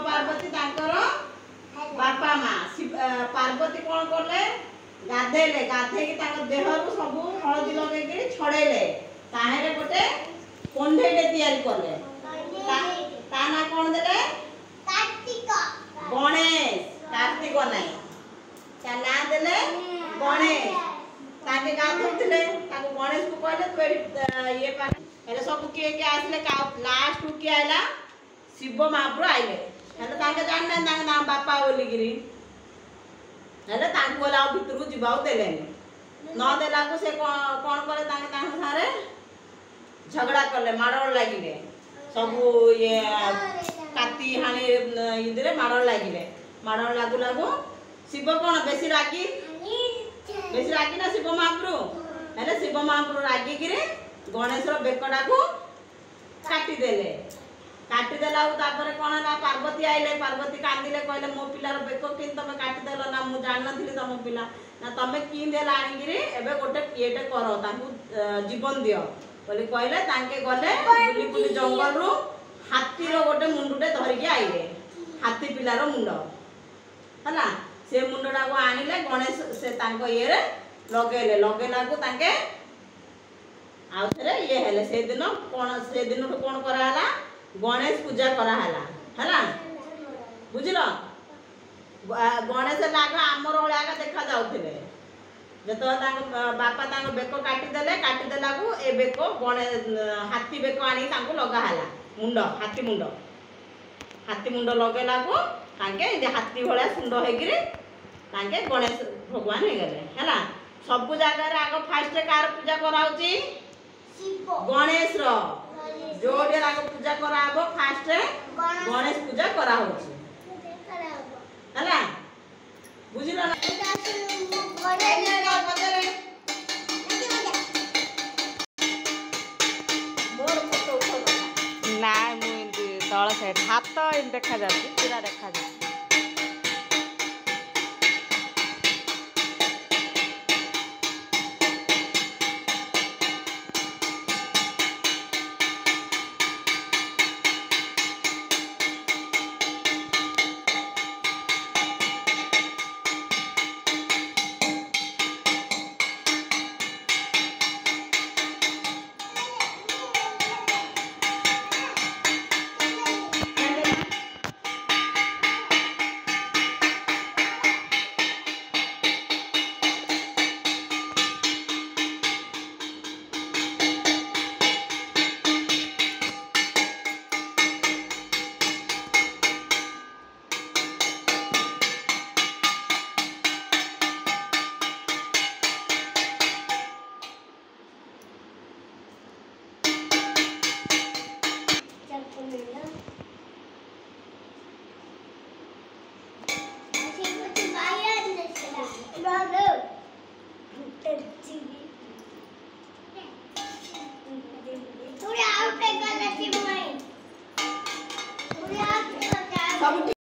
पार्वती बापा माँ पार्वती कौन कले गाधेले गाधे देह सब हलदी लगे छड़ेले ताहे गोटे कंढेटे तैयारी कले ता ना कौन देले गणेश कार्तिक नहीं ता ना देले गणेश ताके गाधुले ताको गणेश को कहले तू ये पहले सब किए के आसले लास्ट को किए आइला शिव महाप्रभु आइले हेले ताके जानना ताके नाम बापा बोली गिरी हेले ताको बोला भितर को जीवाउ देलेनी न देला को से कोन करे ताके सारे झगड़ा करले मारड़ लागिले सब ये काती हानी इदरे मारड़ लागिले मारड़ लागु लागु शिव कोन बेसी रागी ना शिव महाप्रभु हेले शिव महाप्रभु रागी गिरी गणेश रो बेकड़ा को काटी देले कौन है पार्वती आइले पार्वती कांदिले कहले मो पिलार बेक कि तुम काटिदेल ना मुझे जान नी तुम पिला ना तुम कि देला आनिकी एबे गोटे किएटे कर जीवन दियो बोली कहले तांके गले बुली बुली जंगल रु हाथी रो गोटे मुंडुटे धरिकी आइले हाथी पिलार मुंड है से मुंडटा को आनिले गणेश से तांको ये रे लगेले लगेला को तांके आउ थे ये हेले से दिन कौन कराला गणेश पूजा कराला है बुझल गणेश लाग आमर भाया देखा जाऊे जो बापा बेक काटिदेला को ए बेक गणेश हाथी बेक आनी लगाला मुंड हाथी मुंड लगेला को हाथी भाया सुंड होके गणेश भगवान हो गले है सब जगह आग फास्ट कार पूजा कराऊची गणेश रो जोड़े आग पूजा कराबो फास्ट गणेश पूजा करा होची हला बुझिलो ना मोर फोटो उठो ना मु तळ साइड हाथ देखा जाती पूरा देखा जाती